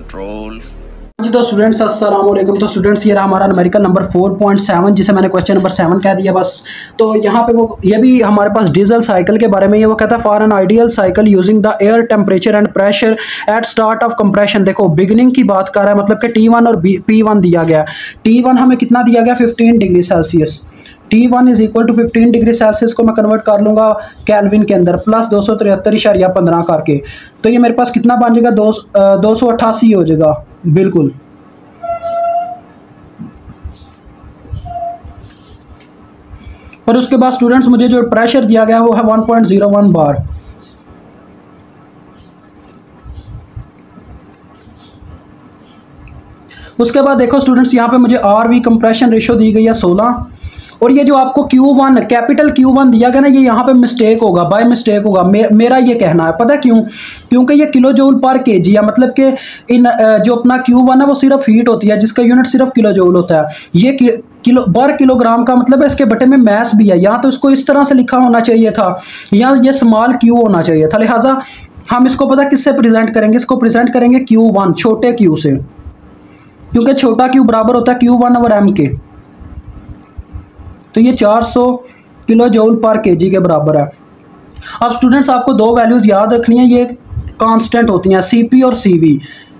control। जी तो स्टूडेंट्स अस्सलाम वालेकुम। तो स्टूडेंट्स ये रहा हमारा न्यूमेरिकल नंबर 4.7 जिसे मैंने क्वेश्चन नंबर 7 कह दिया बस। तो यहाँ पे वो ये भी हमारे पास डीजल साइकिल के बारे में ये वो कहता है for an ideal cycle using the air temperature and pressure at start of compression. देखो बिगिनिंग की बात कर रहा है, मतलब कि T1 और P1 दिया गया। T1 हमें कितना दिया गया 15 degree Celsius. T1 is equal to 15 degree Celsius को मैं कन्वर्ट कर लूँगा कैल्विन के अंदर प्लस 273.15 करके। तो ये मेरे पास कितना बन जाएगा 288 हो जाएगा बिल्कुल। और उसके बाद स्टूडेंट्स मुझे जो प्रेशर दिया गया वो है 1.01 बार। उसके बाद देखो स्टूडेंट्स यहाँ पे मुझे RV कंप्रेशन रेशो दी गई है 16। और ये जो आपको Q1 कैपिटल Q1 दिया गया ना, ये यहाँ पे मिस्टेक होगा, बाय मिस्टेक होगा। मेरा ये कहना है, पता क्यों? क्योंकि ये किलो जूल पर केजी है, मतलब कि इन जो अपना Q1 है वो सिर्फ हीट होती है जिसका यूनिट सिर्फ किलो जूल होता है। ये किलो पर किलोग्राम का मतलब है इसके बटे में मैस भी है। यहाँ तो इसको इस तरह से लिखा होना चाहिए था, यहाँ ये स्मॉल Q होना चाहिए था। लिहाजा हम इसको पता किससे प्रेजेंट करेंगे? इसको प्रेजेंट करेंगे Q1 छोटे Q से, क्योंकि छोटा Q बराबर होता है Q1 ओवर M के। तो ये 400 किलो जूल पर केजी के बराबर है। अब स्टूडेंट्स आपको दो वैल्यूज़ याद रखनी है, ये कांस्टेंट होती हैं CP और CV।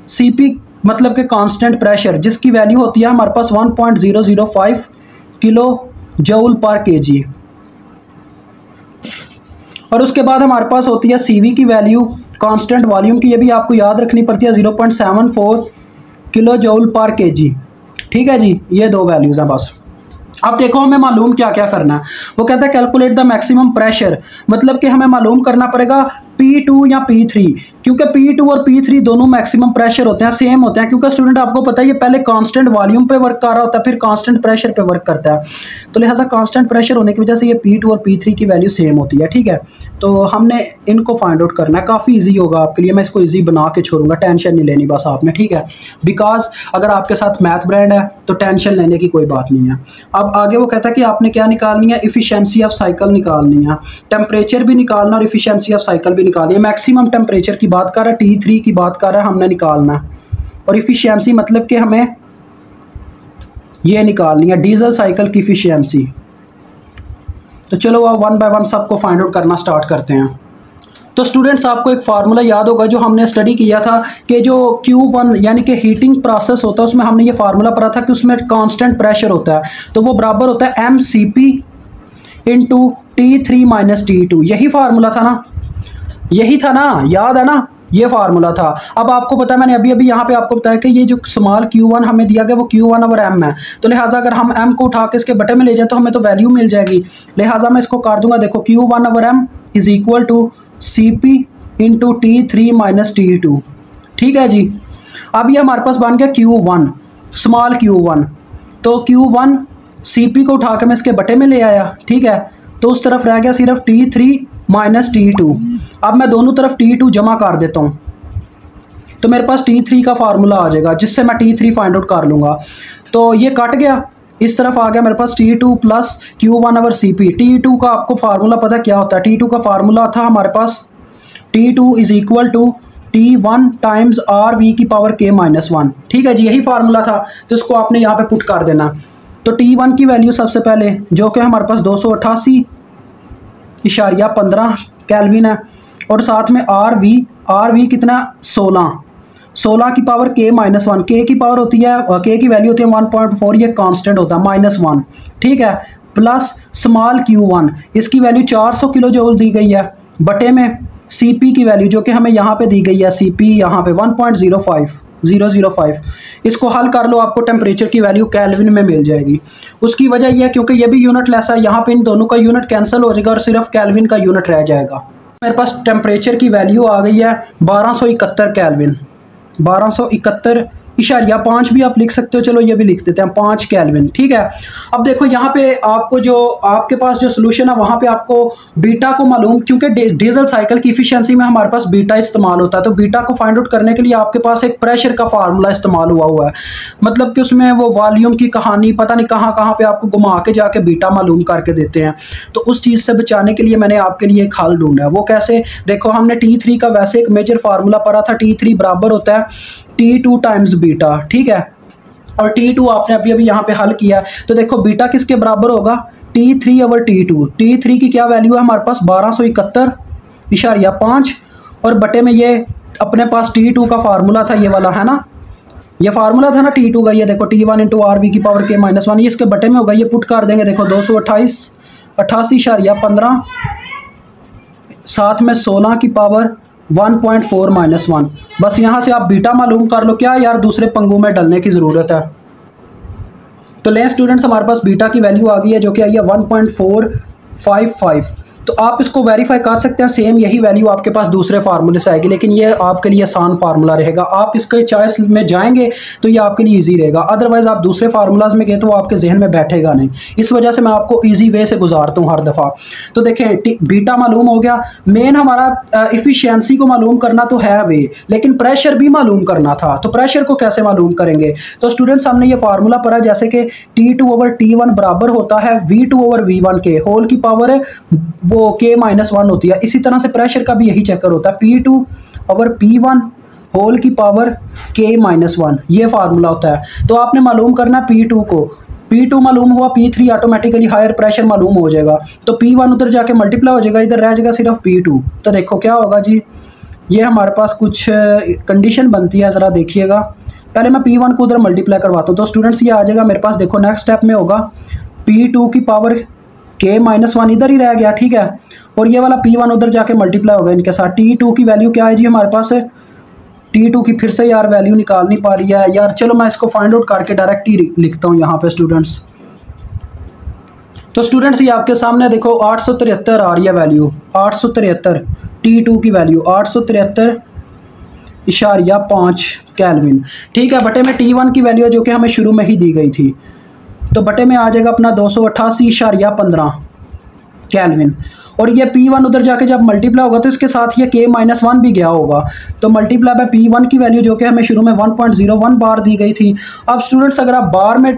CP मतलब कि कांस्टेंट प्रेशर, जिसकी वैल्यू होती है हमारे पास 1.005 किलो जूल पर केजी। और उसके बाद हमारे पास होती है CV की वैल्यू कांस्टेंट वॉल्यूम की, ये भी आपको याद रखनी पड़ती है 0.74 किलो जूल पर केजी। ठीक है जी, ये दो वैल्यूज़ हैं बस। अब देखो हमें मालूम क्या क्या करना है। वो कहता है कैलकुलेट द मैक्सिमम प्रेशर, मतलब कि हमें मालूम करना पड़ेगा P2 या P3, क्योंकि P2 और P3 दोनों मैक्सिमम प्रेशर होते हैं, सेम होते हैं। क्योंकि स्टूडेंट आपको पता है ये पहले कांस्टेंट वॉल्यूम पे वर्क कर रहा होता है, फिर कांस्टेंट प्रेशर पे वर्क करता है। तो लिहाजा कांस्टेंट प्रेशर होने की वजह से ये P2 और P3 की वैल्यू सेम होती है। ठीक है, तो हमने इनको फाइंड आउट करना है। काफ़ी ईजी होगा आपके लिए, मैं इसको ईजी बना के छोड़ूंगा, टेंशन नहीं लेनी बस आपने। ठीक है, बिकॉज अगर आपके साथ मैथ ब्रांड है तो टेंशन लेने की कोई बात नहीं है। अब आगे वो कहता है कि आपने क्या निकालनी है, इफिशिएंसी ऑफ साइकिल निकालनी है, टेम्परेचर भी निकालना और इफिशिएंसी ऑफ साइकिल भी निकालनी है। मैक्सिमम टेम्परेचर की बात कर रहा है, T3 की बात कर रहा है, हमने निकालना है। और इफिशिएंसी मतलब कि हमें ये निकालनी है डीजल साइकिल की इफिशिएंसी। तो चलो अब वन बाय वन सबको फाइंड आउट करना स्टार्ट करते हैं। तो स्टूडेंट्स आपको एक फार्मूला याद होगा जो हमने स्टडी किया था कि जो Q1 यानी कि हीटिंग प्रोसेस होता है, उसमें हमने ये फार्मूला पढ़ा था कि उसमें कांस्टेंट प्रेशर होता है, तो वो बराबर होता है MCP into T3 minus T2। यही फार्मूला था ना, यही था ना, याद है ना, ये फार्मूला था। अब आपको पता है मैंने अभी अभी यहाँ पे आपको बताया कि ये जो स्मॉल Q1 हमें दिया गया वो Q1 ओवर M है। तो लिहाजा अगर हम M को उठा के इसके बटे में ले जाए तो हमें तो वैल्यू मिल जाएगी। लिहाजा मैं इसको काट दूंगा। देखो Q1 over M is equal to CP into T3 minus T2। ठीक है जी, अब ये हमारे पास बन गया Q1 स्मॉल Q1। तो Q1 CP को उठा के मैं इसके बटे में ले आया। ठीक है, तो उस तरफ रह गया सिर्फ T3 माइनस T2। अब मैं दोनों तरफ T2 जमा कर देता हूँ तो मेरे पास T3 का फार्मूला आ जाएगा, जिससे मैं T3 फाइंड आउट कर लूँगा। तो ये कट गया, इस तरफ आ गया मेरे पास T2 plus Q1 over CP। T2 का आपको फार्मूला पता क्या होता है? T2 का फार्मूला था हमारे पास T2 is equal to T1 times RV की पावर K माइनस 1। ठीक है जी, यही फार्मूला था, तो इसको आपने यहाँ पे पुट कर देना। तो T1 की वैल्यू सबसे पहले जो कि हमारे पास 288.15 कैल्विन है, और साथ में RV कितना 16 की पावर K माइनस 1। K की पावर होती है, K की वैल्यू होती है 1.4, ये कांस्टेंट होता है -1। ठीक है, प्लस स्मॉल Q1 इसकी वैल्यू 400 किलो जूल दी गई है, बटे में CP की वैल्यू जो कि हमें यहाँ पे दी गई है, CP यहाँ पे 1.005। इसको हल कर लो, आपको टेम्परेचर की वैल्यू कैल्विन में मिल जाएगी। उसकी वजह यह है क्योंकि ये भी यूनिट लेस है, यहाँ पे इन दोनों का यूनिट कैंसिल हो जाएगा और सिर्फ कैल्विन का यूनिट रह जाएगा। मेरे पास टेम्परेचर की वैल्यू आ गई है 1271 कैल्विन, 1271.5 भी आप लिख सकते हो। चलो ये भी लिख देते हैं 5 कैल्विन। ठीक है, अब देखो यहाँ पे आपको जो आपके पास जो सोल्यूशन है वहाँ पे आपको बीटा को मालूम, क्योंकि डीजल साइकिल की इफिशिएंसी में हमारे पास बीटा इस्तेमाल होता है। तो बीटा को फाइंड आउट करने के लिए आपके पास एक प्रेशर का फार्मूला इस्तेमाल हुआ है, मतलब कि उसमें वो वॉल्यूम की कहानी पता नहीं कहाँ कहाँ पे आपको घुमा के जाके बीटा मालूम करके देते हैं। तो उस चीज़ से बचाने के लिए मैंने आपके लिए एक हल ढूंढा है। वो कैसे? देखो हमने T3 का वैसे एक मेजर फार्मूला पढ़ा था, T3 बराबर होता है T2 टाइम्स बीटा, ठीक है। और T2 आपने अभी अभी यहाँ पे हल किया, तो देखो बीटा किसके बराबर होगा, T3 ओवर T2। T3 की क्या वैल्यू है हमारे पास 1271.5 और बटे में ये अपने पास T2 का फार्मूला था, ये वाला है ना, ये फार्मूला था ना T2 का, ये देखो T1 इंटू आर वी की पावर के माइनस 1, ये इसके बटे में होगा, ये पुट कर देंगे, देखो 228.88.15 साथ में 16 की पावर 1.4 माइनस 1। बस यहाँ से आप बीटा मालूम कर लो, क्या यार दूसरे पंगों में डलने की ज़रूरत है। तो लें स्टूडेंट्स, हमारे पास बीटा की वैल्यू आ गई है जो कि आई है 1.455। तो आप इसको वेरीफाई कर सकते हैं, सेम यही वैल्यू आपके पास दूसरे फार्मूले से आएगी, लेकिन ये आपके लिए आसान फार्मूला रहेगा। आप इसके चॉइस में जाएंगे तो ये आपके लिए इजी रहेगा, अदरवाइज आप दूसरे फार्मूलाज में गए तो वो आपके जहन में बैठेगा नहीं। इस वजह से मैं आपको इजी वे से गुजारता हूँ हर दफ़ा। तो देखें, बीटा मालूम हो गया, मेन हमारा इफिशियंसी को मालूम करना तो है वे, लेकिन प्रेशर भी मालूम करना था। तो प्रेशर को कैसे मालूम करेंगे, तो स्टूडेंट्स हमने ये फार्मूला पढ़ा जैसे कि T2 ओवर T1 बराबर होता है V2 ओवर V1 के, होल की पावर है वो K-1 होती है। इसी तरह से प्रेशर का भी यही चक्कर होता है, P2 ओवर P1 होल की पावर K-1, ये फार्मूला होता है। तो आपने मालूम करना P2 को, P2 मालूम हुआ, P3 ऑटोमेटिकली हायर प्रेशर मालूम हो जाएगा, तो P1 उधर जाके मल्टीप्लाई हो जाएगा, इधर रह जाएगा सिर्फ P2। तो देखो क्या होगा जी, ये हमारे पास कुछ कंडीशन बनती है, ज़रा देखिएगा। पहले मैं P1 को उधर मल्टीप्लाई करवाता हूँ, तो स्टूडेंट्स ये आ जाएगा मेरे पास, देखो नेक्स्ट स्टेप में होगा P2 की पावर K-1 इधर ही रह गया, ठीक है, और ये वाला P1 उधर जाके मल्टीप्लाई होगा इनके साथ। T2 की वैल्यू क्या है जी हमारे पास है, T2 की फिर से यार वैल्यू निकाल नहीं पा रही है यार, चलो मैं इसको फाइंड आउट करके डायरेक्ट ही लिखता हूँ यहाँ पे स्टूडेंट्स। तो स्टूडेंट्स ये आपके सामने देखो 873 आ रही है वैल्यू, 873 T2 की वैल्यू 873.5 केल्विन, ठीक है। बटे में T1 की वैल्यू जो कि हमें शुरू में ही दी गई थी, तो बटे में आ जाएगा अपना 288.15 केल्विन, और ये P1 उधर जाके जब मल्टीप्लाई होगा तो इसके साथ ये K-1 भी गया होगा, तो मल्टीप्लाई बाय P1 की वैल्यू जो कि हमें शुरू में 1.01 बार दी गई थी। अब स्टूडेंट्स अगर आप बार में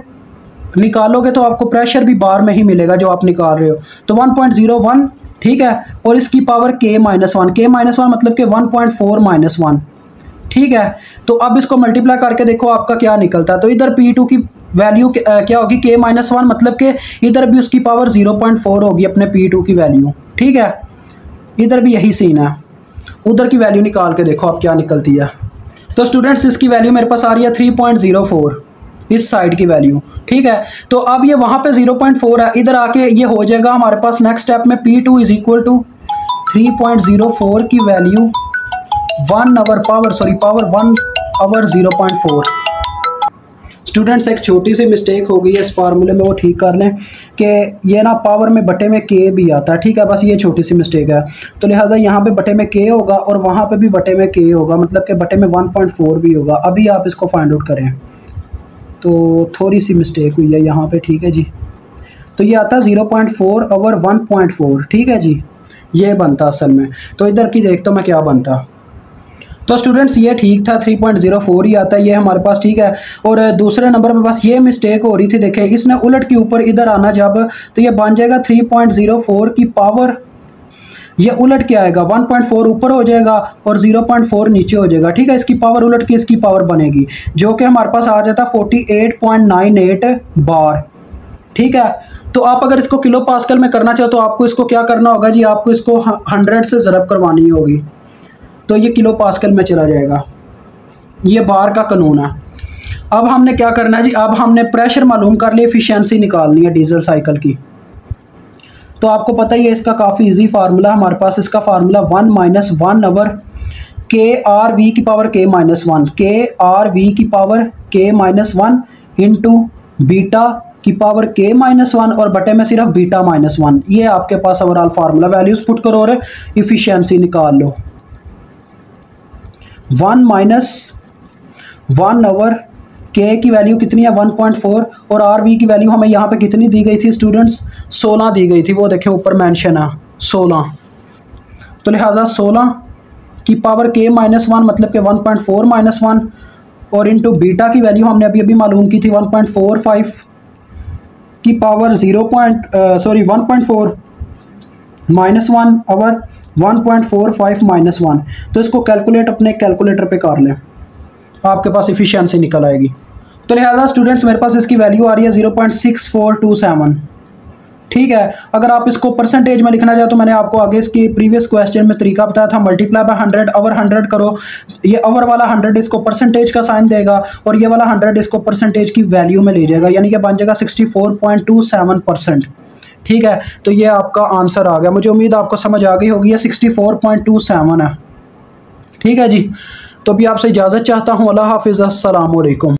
निकालोगे तो आपको प्रेशर भी बार में ही मिलेगा जो आप निकाल रहे हो, तो 1.01, ठीक है, और इसकी पावर K-1 मतलब कि 1.4 माइनस 1, ठीक है। तो अब इसको मल्टीप्लाई करके देखो आपका क्या निकलता है, तो इधर P2 की वैल्यू क्या होगी K-1 मतलब कि इधर भी उसकी पावर 0.4 होगी अपने P2 की वैल्यू, ठीक है। इधर भी यही सीन है, उधर की वैल्यू निकाल के देखो आप क्या निकलती है। तो स्टूडेंट्स इसकी वैल्यू मेरे पास आ रही है 3.04, इस साइड की वैल्यू, ठीक है। तो अब ये वहाँ पे 0.4 है, इधर आके ये हो जाएगा हमारे पास नेक्स्ट स्टेप में P2 इज इक्वल टू 3.04 की वैल्यू 1 ओवर 0.4। स्टूडेंट्स एक छोटी सी मिस्टेक हो गई है इस फार्मूले में, वो ठीक कर लें कि ये ना पावर में बटे में K भी आता है, ठीक है, बस ये छोटी सी मिस्टेक है। तो लिहाजा यहाँ पे बटे में K होगा और वहाँ पे भी बटे में K होगा, मतलब कि बटे में 1.4 भी होगा। अभी आप इसको फाइंड आउट करें, तो थोड़ी सी मिस्टेक हुई है यहाँ पे, ठीक है जी। तो ये आता है 0.4 ओवर 1.4, ठीक है जी, ये बनता असल में। तो इधर की देखता हूँ मैं क्या बनता, तो स्टूडेंट्स ये ठीक था, 3.04 ही आता है ये हमारे पास, ठीक है। और दूसरे नंबर पे बस ये मिस्टेक हो रही थी, देखें इसने उलट के ऊपर इधर आना जब, तो ये बन जाएगा 3.04 की पावर, ये उलट के आएगा 1.4 ऊपर हो जाएगा और 0.4 नीचे हो जाएगा, ठीक है। इसकी पावर उलट के इसकी पावर बनेगी जो कि हमारे पास आ जाता 48.98 बार, ठीक है। तो आप अगर इसको किलो पास्कल में करना चाहो तो आपको इसको क्या करना होगा जी, आपको इसको 100 से ज़रब करवानी होगी, तो ये किलो पास्कल में चला जाएगा, ये बार का कानून है। अब हमने क्या करना है जी, अब हमने प्रेशर मालूम कर लिया, एफिशिएंसी निकालनी है डीजल साइकिल की। तो आपको पता ही है इसका काफ़ी इजी फार्मूला हमारे पास, इसका फार्मूला 1 माइनस 1 ओवर KRV की पावर K-1, KRV की पावर K-1 इंटू बीटा की पावर K-1 और बटे में सिर्फ बीटा -1, ये आपके पास ओवरऑल फार्मूला। वैल्यूज पुट करो और इफिशिएंसी निकाल लो। 1 माइनस 1 ओवर K की वैल्यू कितनी है 1.4 और RV की वैल्यू हमें यहाँ पे कितनी दी गई थी स्टूडेंट्स, 16 दी गई थी, वो देखें ऊपर मेंशन है 16। तो लिहाजा 16 की पावर K-1 मतलब कि 1.4 माइनस 1 और इंटू बीटा की वैल्यू हमने अभी अभी मालूम की थी 1.45 की पावर 1.4 माइनस 1 ओवर 1.45 माइनस 1। तो इसको कैलकुलेट अपने कैलकुलेटर पे कर लें। आपके पास इफिशियंसी निकल आएगी। तो लिहाजा स्टूडेंट्स मेरे पास इसकी वैल्यू आ रही है 0.6427। ठीक है, अगर आप इसको परसेंटेज में लिखना चाहे तो मैंने आपको आगे इसकी प्रीवियस क्वेश्चन में तरीका बताया था, मल्टीप्लाई बाय 100 ओवर 100 करो। ये ओवर वाला 100 इसको परसेंटेज का साइन देगा और ये वाला 100 इसको परसेंटेज की वैल्यू में ले जाएगा, यानी कि बन जाएगा 64.27%। ठीक है, तो ये आपका आंसर आ गया। मुझे उम्मीद आपको समझ आ गई होगी, ये 64.27 है। ठीक है जी, तो अभी आपसे इजाज़त चाहता हूँ। अल्लाह हाफिज़, अस्सलाम वालेकुम।